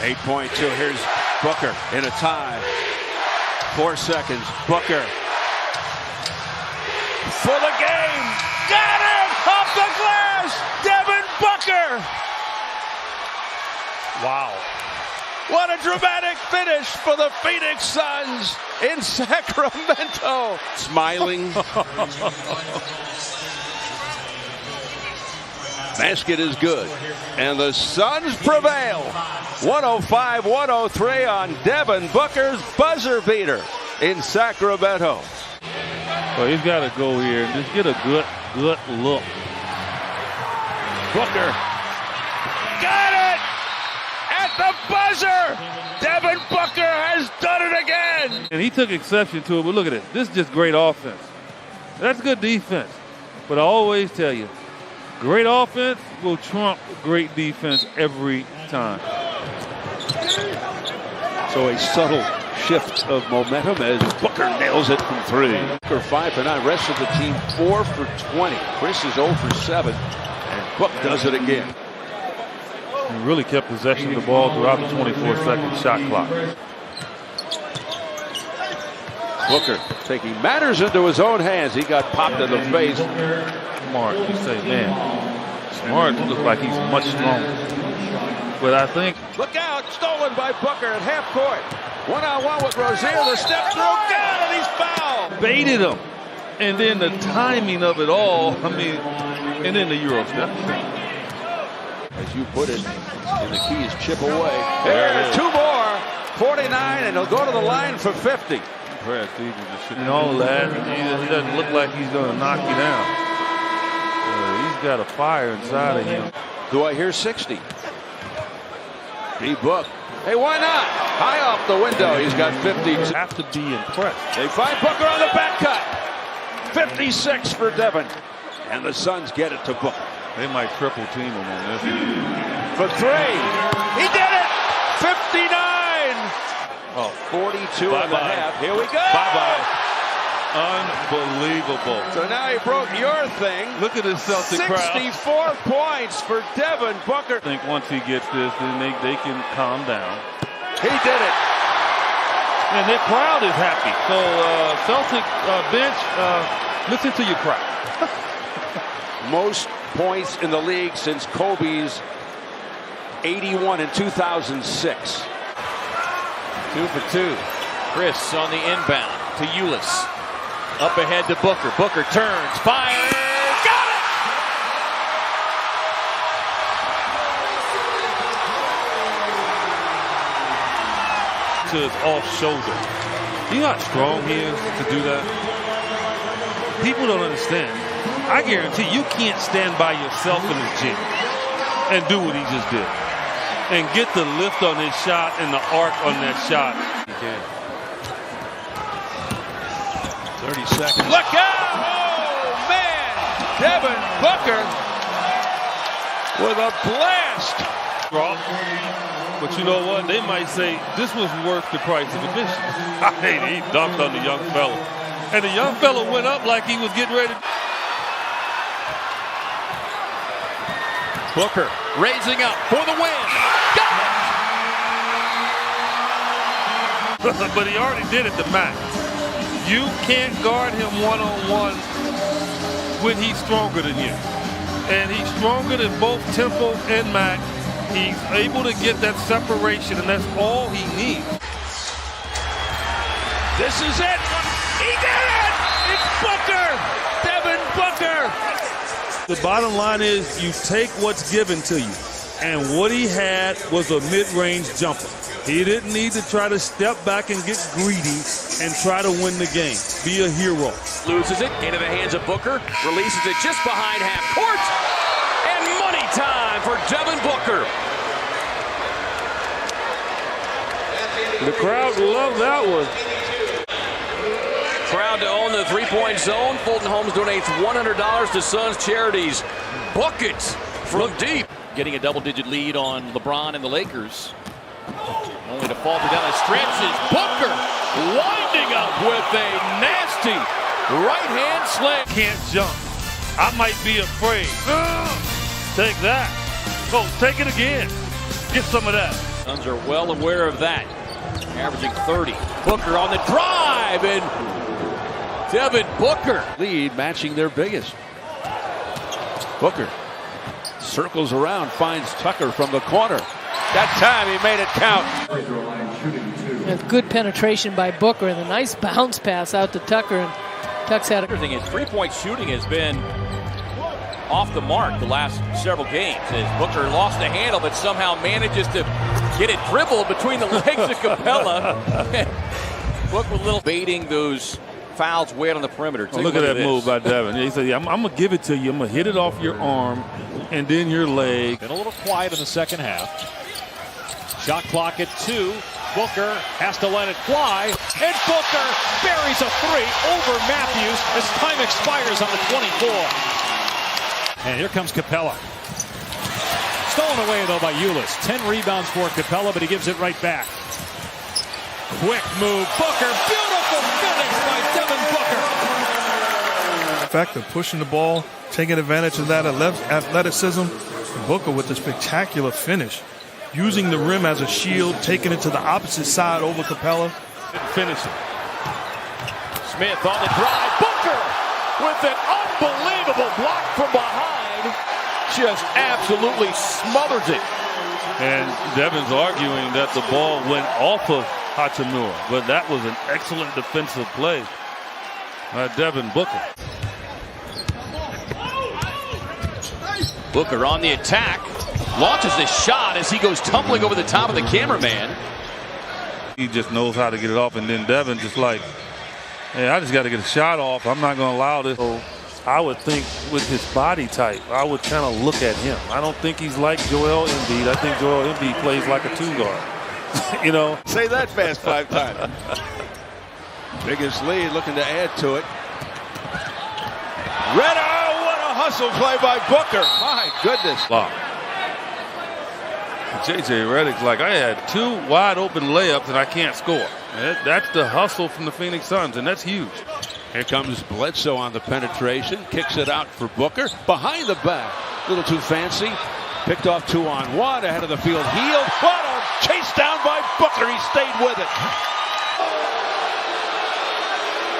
8.2. Here's Booker in a tie. 4 seconds. Booker for the game. Got it! Off the glass! Devin Booker! Wow. What a dramatic finish for the Phoenix Suns in Sacramento. Smiling. Basket is good. And the Suns prevail. 105-103 on Devin Booker's buzzer beater in Sacramento. Well, he's got to go here and just get a good look. Booker got it at the buzzer. Devin Booker has done it again. And he took exception to it, but look at it. This is just great offense. That's good defense. But I always tell you, great offense will trump great defense every time. So a subtle shift of momentum as Booker nails it from 3. Booker 5 for 9. Rest of the team 4 for 20. Chris is 0 for 7. And Book does it again. He really kept possession of the ball throughout the 24-second shot clock. Booker taking matters into his own hands. He got popped in the face. Smart, you say, man. Smart looks like he's much stronger. But I think... Look out, stolen by Booker at half court. One-on-one with Rozier, the step through, got it, he's fouled. Baited him. And then the timing of it all, I mean, and then the Euro step. As you put it, and the key is chip away. There, 2 more, 49, and he'll go to the line for 50. And all of that, he doesn't look like he's going to knock you down. He's got a fire inside of him. Do I hear 60? D-Book. Hey, why not? High off the window. He's got 50. Have to be impressed. They find Booker on the back cut. 56 for Devin. And the Suns get it to Booker. They might triple team him on this. For 3. He did it! 59! Oh, 42 and a half. Here we go! Bye-bye. Unbelievable. So now he broke your thing. Look at this Celtic 64 points for Devin Booker. I think once he gets this, then they can calm down. He did it. And their crowd is happy. So Celtic bench, listen to your crowd. Most points in the league since Kobe's 81 in 2006. 2 for 2. Chris on the inbound to Ulis. Up ahead to Booker. Booker turns, fires, got it! To his off shoulder. You know how strong he is to do that? People don't understand. I guarantee you can't stand by yourself in the gym and do what he just did. And get the lift on his shot and the arc on that shot. He can. 30 seconds. Look out! Oh, man! Devin Booker with a blast. But you know what? They might say this was worth the price of admission. He dunked on the young fella. And the young fella went up like he was getting ready. Booker raising up for the win. Got it! But he already did it to Mac. You can't guard him one-on-one when he's stronger than you. And he's stronger than both Temple and Mac. He's able to get that separation, and that's all he needs. This is it. He did it! It's Booker! Devin Booker! The bottom line is you take what's given to you. And what he had was a mid-range jumper. He didn't need to try to step back and get greedy and try to win the game. Be a hero. Loses it into the hands of Booker. Releases it just behind half court. And money time for Devin Booker. The crowd loved that one. Proud to own the three-point zone. Fulton Homes donates $100 to Suns charities. Buckets from deep. Getting a double-digit lead on LeBron and the Lakers. Only to falter down the stretches. Booker winding up with a nasty right-hand slam. Can't jump. I might be afraid. Take that. Oh, take it again. Get some of that. Suns are well aware of that. Averaging 30. Booker on the drive, and Devin Booker. Lead matching their biggest. Booker circles around, finds Tucker from the corner. That time he made it count. Good penetration by Booker and a nice bounce pass out to Tucker. And Tuck's had The thing is, three-point shooting has been off the mark the last several games. As Booker lost the handle, but somehow manages to get it dribbled between the legs of Capella. Booker a little baiting those fouls way out on the perimeter. Oh, look at that move by Devin. He said, I'm going to give it to you. I'm going to hit it off your arm and then your leg. Been a little quiet in the second half. Shot clock at 2. Booker has to let it fly, and Booker buries a 3 over Matthews as time expires on the 24. And here comes Capella. Stolen away, though, by Ulis. 10 rebounds for Capella, but he gives it right back. Quick move. Booker. Beautiful finish by Devin Booker. The fact of pushing the ball, taking advantage of that athleticism. Booker with a spectacular finish. Using the rim as a shield, taking it to the opposite side over Capella. Finish it. Smith on the drive. Booker with an unbelievable block from behind. Just absolutely smothers it. And Devin's arguing that the ball went off of Hachimura, but that was an excellent defensive play by Devin Booker. Booker on the attack. Launches this shot as he goes tumbling over the top of the cameraman. He just knows how to get it off, and then Devin just like, hey, I just got to get a shot off. I'm not going to allow this. So I would think with his body type, I would kind of look at him. I don't think he's like Joel Embiid. I think Joel Embiid plays like a two-guard. You know? Say that fast 5 times. Biggest lead, looking to add to it. Redder, what a hustle play by Booker. My goodness. Wow. J.J. Redick's like, I had 2 wide open layups and I can't score. That's the hustle from the Phoenix Suns, and that's huge. Here comes Bledsoe on the penetration. Kicks it out for Booker. Behind the back. A little too fancy. Picked off 2-on-1. Ahead of the field. Healed. What a chase down by Booker. He stayed with it.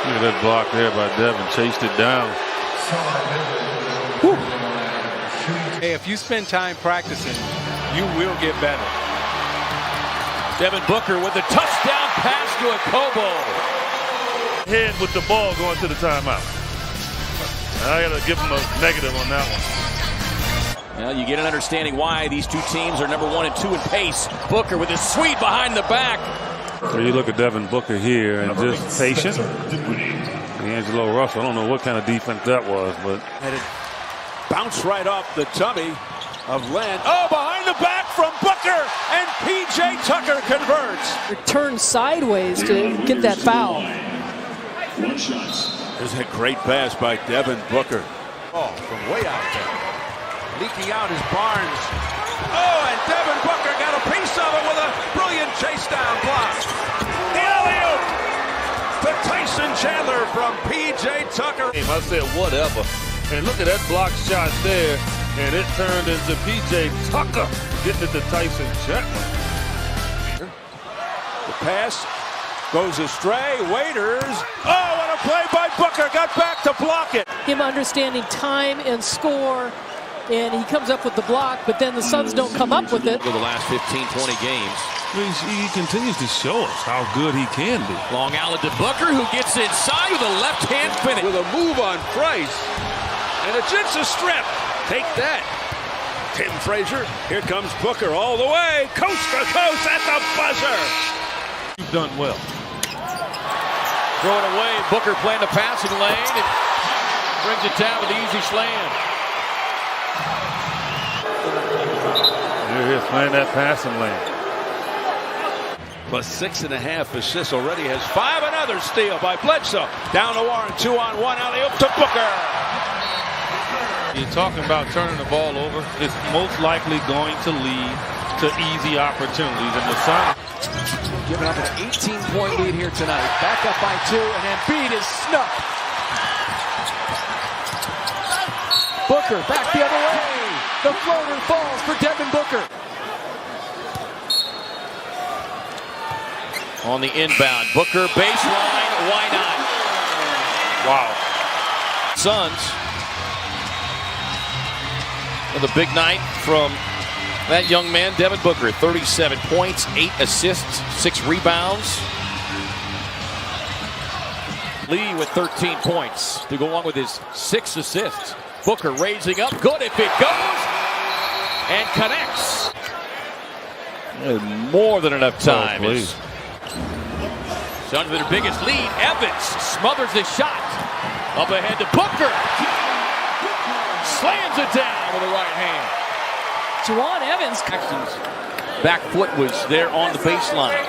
Look at that block there by Devin. Chased it down. Whew. Hey, if you spend time practicing, you will get better. Devin Booker with a touchdown pass to Okobo. Head with the ball going to the timeout. I got to give him a negative on that one. Well, you get an understanding why these two teams are number 1 and 2 in pace. Booker with a sweep behind the back. So you look at Devin Booker here and just patient. D'Angelo Russell, I don't know what kind of defense that was, but And it bounced right off the tummy of Len. Oh, behind the back from Booker, and P.J. Tucker converts. turned sideways to get that foul. There's a great pass by Devin Booker. Oh, from way out there. Leaking out is Barnes. Oh, and Devin Booker got a piece of it with a brilliant chase down block. The alley-oop to Tyson Chandler from P.J. Tucker. I said whatever. And look at that block shot there. And it turned into P.J. Tucker getting it to Tyson Chandler. The pass goes astray. Waiters. Oh, what a play by Booker. Got back to block it. Him understanding time and score, and he comes up with the block, but then the Suns don't come up with it. For the last 15, 20 games. He continues to show us how good he can be. Long outlet to Booker, who gets inside with a left-hand finish. With a move on Price. And a Jitsa strip. Take that. Tim Frazier. Here comes Booker all the way. Coast to coast at the buzzer. You've done well. Throw it away. Booker playing the passing lane. And brings it down with the easy slam. Here he is playing that passing lane. Plus 6.5 assists already. Has 5. Another steal by Bledsoe. Down to Warren. 2-on-1. Alley-oop to Booker. You're talking about turning the ball over. It's most likely going to lead to easy opportunities. And the Suns giving up an 18-point lead here tonight. Back up by 2, and Embiid is snuffed. Booker back the other way. The floater falls for Devin Booker. on the inbound. Booker baseline, why not? Wow. Suns. Another big night from that young man, Devin Booker. 37 points, 8 assists, 6 rebounds. Lee with 13 points to go along with his 6 assists. Booker raising up, good if it goes, and connects. More than enough time. Suns with their biggest lead. Evans smothers the shot. Up ahead to Booker. Slams it down with the right hand. Juwan Evans. Jackson's back foot was there on the baseline.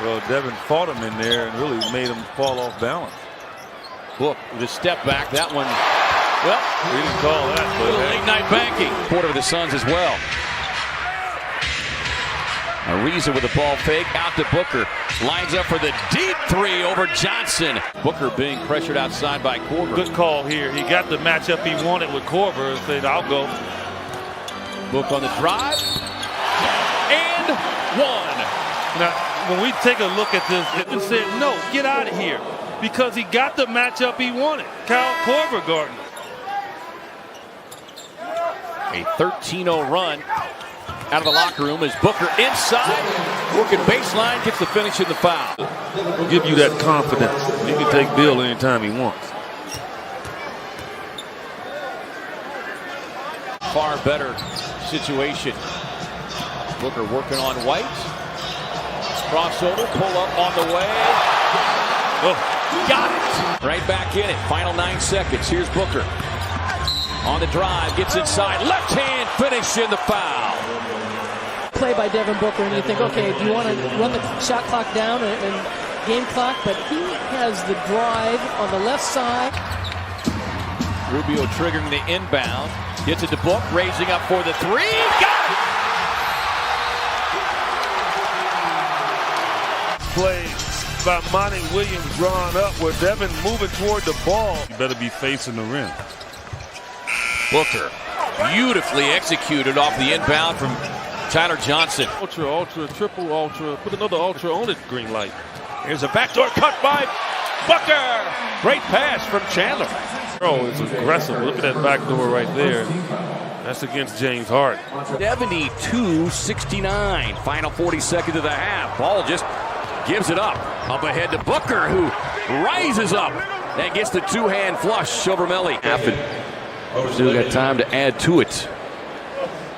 Well, Devin fought him in there and really made him fall off balance. Book with a step back. That one, well, We didn't call that, but late night banking. Quarter of the Suns as well. Ariza with a ball fake out to Booker. Lines up for the deep 3 over Johnson. Booker being pressured outside by Korver. good call here. He got the matchup he wanted with Korver and said, I'll go. Book on the drive. And one. Now, when we take a look at this, it said, no, get out of here. Because he got the matchup he wanted. Kyle Korver guarding. A 13-0 run out of the locker room as Booker inside. Working baseline, gets the finish in the foul. He'll give you that confidence. He can take Bill anytime he wants. Far better situation. Booker working on White. Crossover, pull up on the way. Oh. Got it. Right back in it. Final 9 seconds. Here's Booker. On the drive, gets inside. Left hand finish in the foul. Play by Devin Booker, and you think, okay, do you want to run the shot clock down and game clock? But he has the drive on the left side. Rubio triggering the inbound. Gets it to Book, raising up for the 3. Got it! Play by Monty Williams drawn up where Devin moving toward the ball. You better be facing the rim. Booker beautifully executed off the inbound from Tyler Johnson. Ultra, ultra, triple ultra. Put another ultra on it, green light. Here's a backdoor cut by Booker. Great pass from Chandler. Oh, it's aggressive. Look at that backdoor right there. That's against James Harden. 72-69. Final 40 seconds of the half. Ball just gives it up. Up ahead to Booker, who rises up and gets the 2-hand flush over Melly. Still got time to add to it.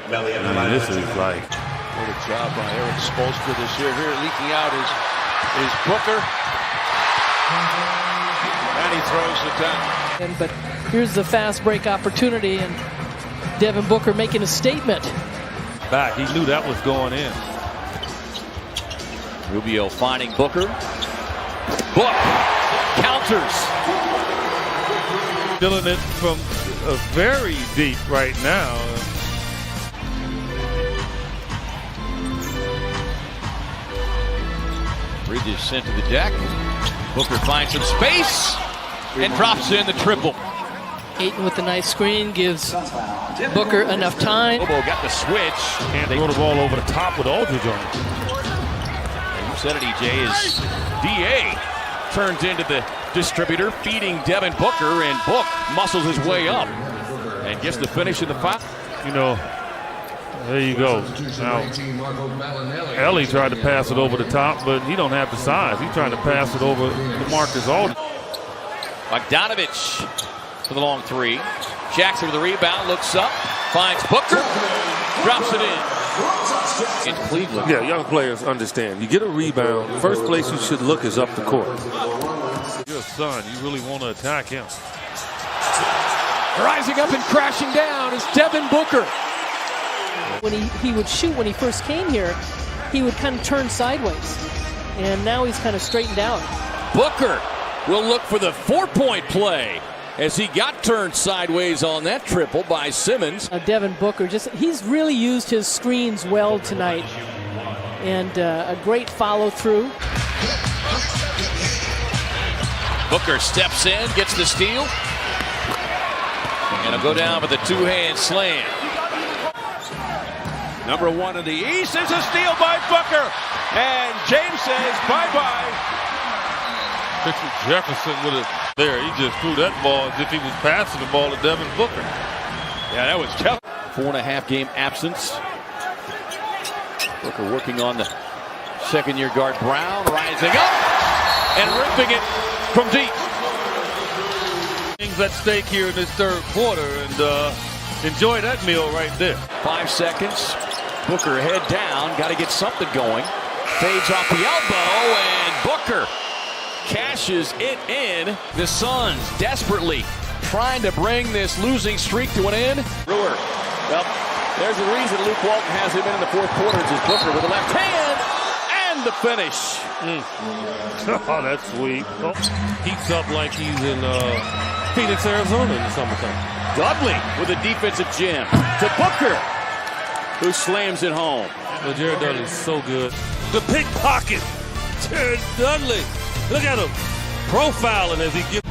This is like, What a job by Eric Spoelstra this year. Here leaking out is Booker. And he throws it down. But here's the fast break opportunity, and Devin Booker making a statement. back. He knew that was going in. Rubio finding Booker. Book counters. Feeling it from very deep right now. Bridges sent to the deck. Booker finds some space and drops in the triple. Ayton with the nice screen gives Booker enough time. Bobo got the switch. Can't throw the ball over the top with Aldridge on it. You said it, EJ, is DA turns into the distributor, feeding Devin Booker, and Book muscles his way up and gets the finish in the foul. You know, there you go. Now, Ellie tried to pass it over the top, but he don't have the size. He's trying to pass it over to Marcus Aldridge. Bogdanovich for the long three. Jackson with the rebound, looks up, finds Booker, drops it in. In Cleveland. Yeah, young players understand. You get a rebound, first place you should look is up the court. You're a son. You really want to attack him. Rising up and crashing down is Devin Booker. When he would shoot when he first came here, he would kind of turn sideways. And now he's kind of straightened out. Booker will look for the 4-point play as he got turned sideways on that triple by Simmons. Devin Booker, he's really used his screens well tonight. And a great follow through. Booker steps in, gets the steal. And he'll go down with a two-hand slam. Number 1 in the East is a steal by Booker. And James says bye-bye. Richard Jefferson with it there. He just threw that ball as if he was passing the ball to Devin Booker. Yeah, that was tough. 4.5 game absence. Booker working on the second-year guard Brown, rising up and ripping it from deep. Things at stake here in this third quarter, and enjoy that meal right there. 5 seconds. Booker head down, got to get something going. Fades off the elbow, and Booker cashes it in. The Suns desperately trying to bring this losing streak to an end. Brewer. Well, there's a reason Luke Walton has him in the fourth quarter. It's his Booker with the left hand and the finish. Oh, that's sweet. Oh, heats up like he's in Phoenix, Arizona in the summertime. Dudley with a defensive gem to Booker, who slams it home. Well, Jared Dudley's so good. The pickpocket. Jared Dudley. Look at him. Profiling as he gets.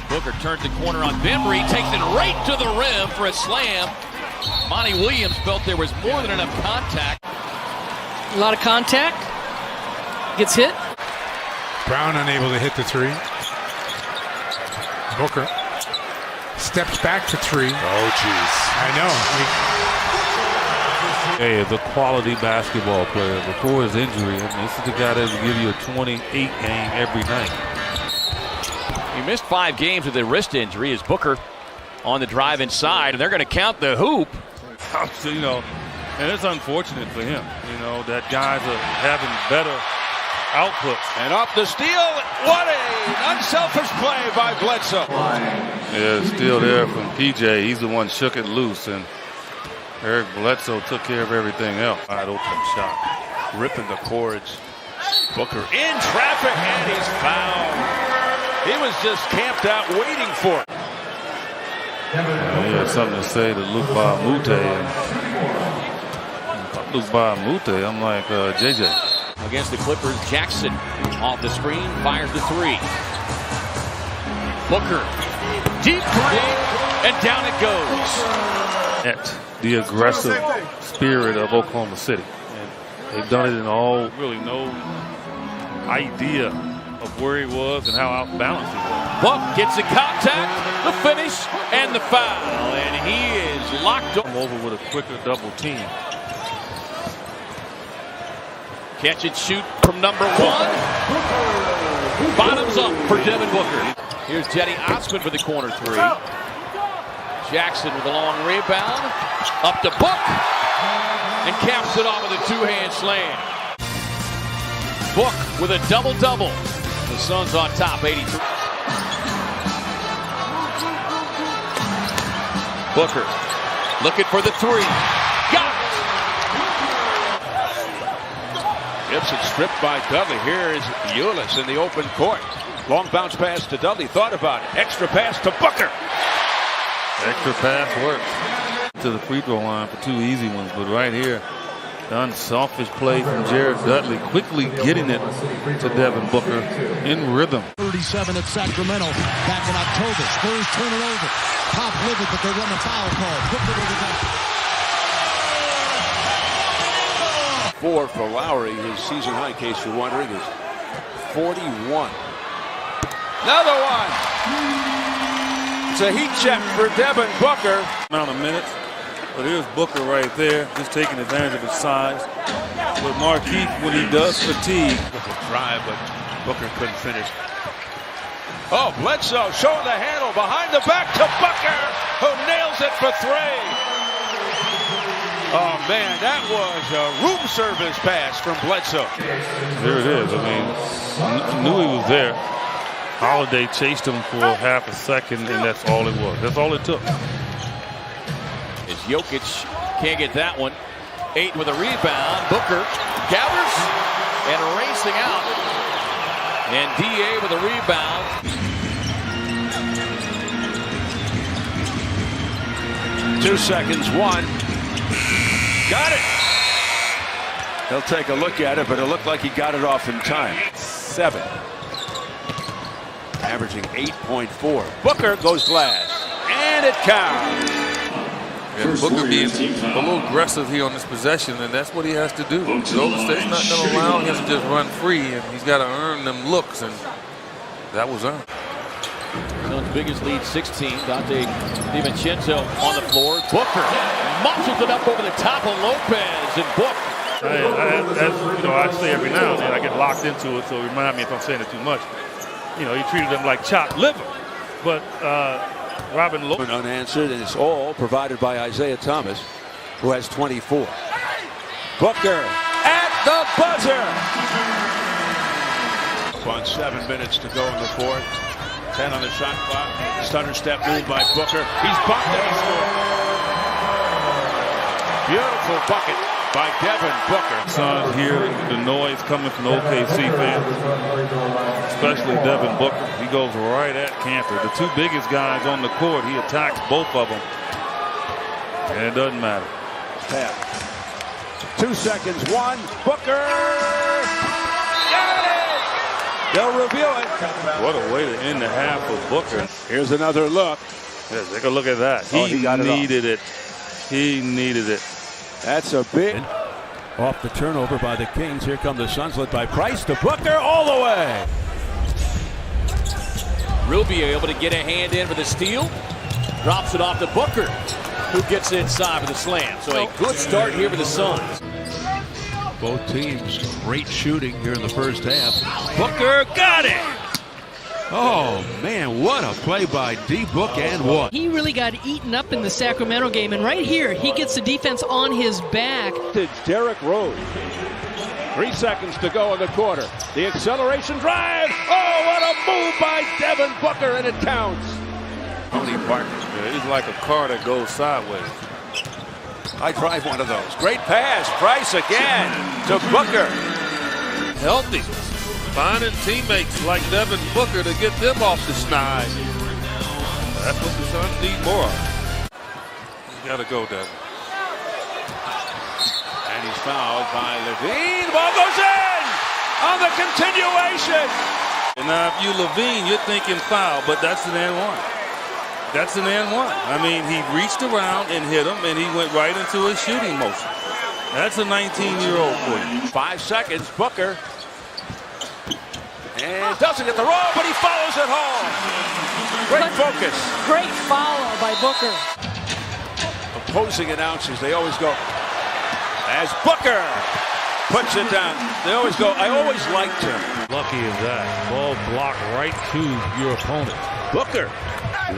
Booker turns the corner on Bembry, takes it right to the rim for a slam. Monty Williams felt there was more than enough contact. A lot of contact. Gets hit. Brown unable to hit the three. Booker steps back to three. Oh, jeez. I know. Hey, is a quality basketball player. Before his injury, I mean, this is the guy that will give you a 28 game every night. He missed 5 games with a wrist injury. Is Booker on the drive inside, and they're going to count the hoop. So, you know, and it's unfortunate for him, you know, that guys are having better output. And off the steal, what an unselfish play by Bledsoe. Yeah, it's still there from PJ. He's the one shook it loose, and Eric Bledsoe took care of everything else. Wide open shot. Ripping the cords. Booker in traffic, and he's fouled. He was just camped out waiting for it. He had something to say to Luke Baamute, and Luke Baamute, I'm like, JJ. Against the Clippers, Jackson off the screen, fires the three. Booker, deep three, and down it goes. At the aggressive spirit of Oklahoma City. And they've done it in all, really no idea of where he was and how out-balanced he was. Buck gets the contact, the finish, and the foul. And he is locked up. Over with a quicker double team. Catch and shoot from number 1. Bottoms up for Devin Booker. Here's Jetty Osman for the corner 3. Jackson with a long rebound. Up to Book. And caps it off with a 2-hand slam. Book with a double-double. The Suns on top, 83. Booker looking for the 3. Got it! Gibson stripped by Dudley. Here is Ulis in the open court. Long bounce pass to Dudley. Thought about it. Extra pass to Booker. Extra pass works. To the free throw line for 2 easy ones, but right here, the unselfish play from Jared Dudley, quickly getting it to Devin Booker in rhythm. 37 at Sacramento back in October. Spurs turn it over. Pop livid, but they run the foul call. Booker to the net. 4 for Lowry. His season high, in case you're wondering, is 41. Another one. It's a heat check for Devin Booker. Amount of minutes, but here's Booker right there, just taking advantage of his size. But Markieff, when he does fatigue, Drive, but Booker couldn't finish. Oh, Bledsoe showing the handle behind the back to Booker, who nails it for 3. Oh, man, that was a room service pass from Bledsoe. there it is. I mean, knew he was there. Holiday chased him for half a second, and that's all it was. That's all it took. As Jokic can't get that one. 8 with a rebound. Booker gathers and racing out. And DA with a rebound. Two seconds, 1. Got it. He'll take a look at it, but it looked like he got it off in time. 7. Averaging 8.4. Booker goes glass. And it counts. And Booker being a little aggressive here on this possession, and that's what he has to do. Golden State's not going to allow him to just run free, and he's got to earn them looks, and that was earned. Suns' biggest lead, 16. Dante DiVincenzo on the floor. Booker muscles it up over the top of Lopez, and Book. I say every now and then I get locked into it, so remind me if I'm saying it too much. He treated them like chopped liver. But Robin Lopez unanswered, and it's all provided by Isaiah Thomas, who has 24. Booker at the buzzer. On 7 minutes to go in the fourth. 10 on the shot clock. Stutter step move by Booker. He's bumped and he scored. Beautiful bucket by Devin Booker. Suns hear the noise coming from the OKC fans, especially Devin Booker. He goes right at Cantor. The two biggest guys on the court, he attacks both of them. And it doesn't matter. 2 seconds. One. Booker. Got it. They'll review it. What a way to end the half for Booker. Here's another look. Yeah, take a look at that. He needed it. He needed it. That's a big. Off the turnover by the Kings. Here come the Suns, led by Price to Booker all the way. Rubio able to get a hand in for the steal. Drops it off to Booker, who gets inside for the slam. So a good start here for the Suns. Both teams, great shooting here in the first half. Booker got it. Oh, man, what a play by D-Book and one. He really got eaten up in the Sacramento game, and right here, he gets the defense on his back. It's Derrick Rose. 3 seconds to go in the quarter. The acceleration drive. Oh, what a move by Devin Booker, and it counts. Tony Parker, he's like a car that goes sideways. I drive one of those. Great pass. Price again to Booker. Healthy. Finding teammates like Devin Booker to get them off the snide. That's what the Suns need more of. You gotta go, Devin. And he's fouled by Levine. The ball goes in on the continuation. And now if you Levine, you're thinking foul, but that's an and one. That's an and one. I mean, he reached around and hit him, and he went right into his shooting motion. That's a 19-year-old for you. 5 seconds. Booker. And doesn't get the roll, but he follows it home. Great focus. Great follow by Booker. Opposing announcers, they always go, as Booker puts it down, they always go, I always liked him. Lucky as that. Ball blocked right to your opponent. Booker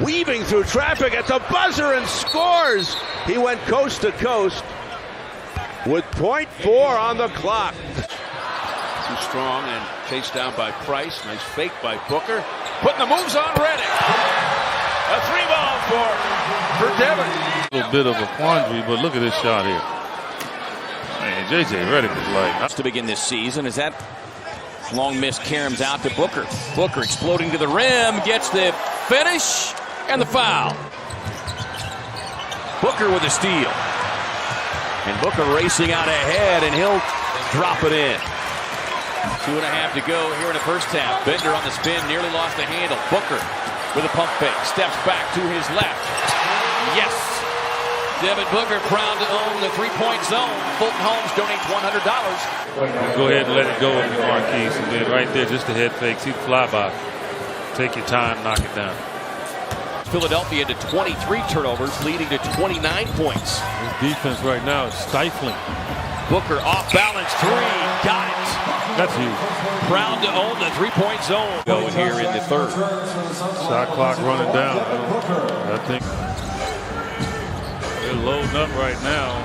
weaving through traffic at the buzzer and scores. He went coast to coast with .4 on the clock. Too strong and chased down by Price. Nice fake by Booker. Putting the moves on Redick. A 3-ball for Devin. A little bit of a quandary, but look at this shot here. Man, J.J. Redick is like... To begin this season, as that long miss caroms out to Booker. Booker exploding to the rim, gets the finish and the foul. Booker with a steal. And Booker racing out ahead, and he'll drop it in. 2.5 to go here in the first half. Bender on the spin, nearly lost the handle. Booker with a pump fake, steps back to his left. Yes! Devin Booker proud to own the three-point zone. Fulton Holmes donates $100. Go ahead and let it go, Marquise. And then right there, just a head fake. See the flyby. Take your time, knock it down. Philadelphia to 23 turnovers, leading to 29 points. His defense right now is stifling. Booker off balance three, got it. That's huge. Proud to own the three-point zone. Going here in the third. Shot clock running down. I think they're loading up right now.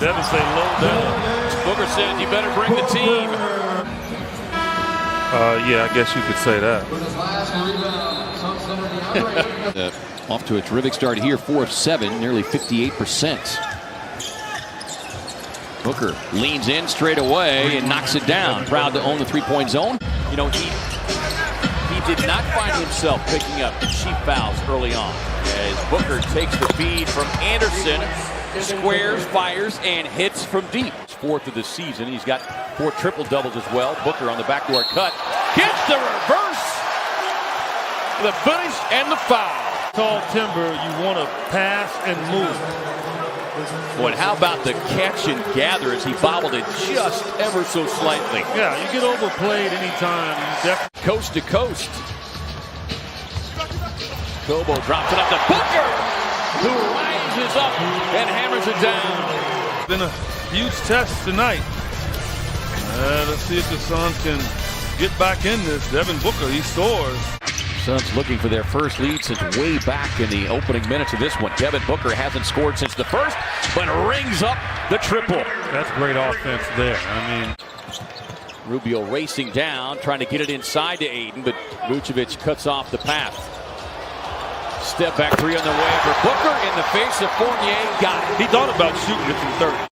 Devin say load down. Booker said you better bring the team. Yeah, I guess you could say that. Off to a terrific start here, 4 of 7, nearly 58%. Booker leans in straight away and knocks it down. Proud to own the three-point zone. You know, he did not find himself picking up cheap fouls early on. As Booker takes the feed from Anderson, squares, fires, and hits from deep. It's 4th of the season. He's got 4 triple-doubles as well. Booker on the backdoor cut. Gets the reverse, the finish, and the foul. Tall timber, you want to pass and move. Boy, how about the catch and gather as he bobbled it just ever so slightly. Yeah, you get overplayed anytime. Coast to coast. Kobo drops it up to Booker, who rises up and hammers it down. Been a huge test tonight. Let's see if the Suns can get back in this. Devin Booker, he scores. Suns looking for their first lead since way back in the opening minutes of this one. Devin Booker hasn't scored since the first, but rings up the triple. That's great offense there. I mean, Rubio racing down, trying to get it inside to Aiden, but Vucevic cuts off the path. Step back three on the way for Booker in the face of Fournier. Got it. he thought about shooting it from 30.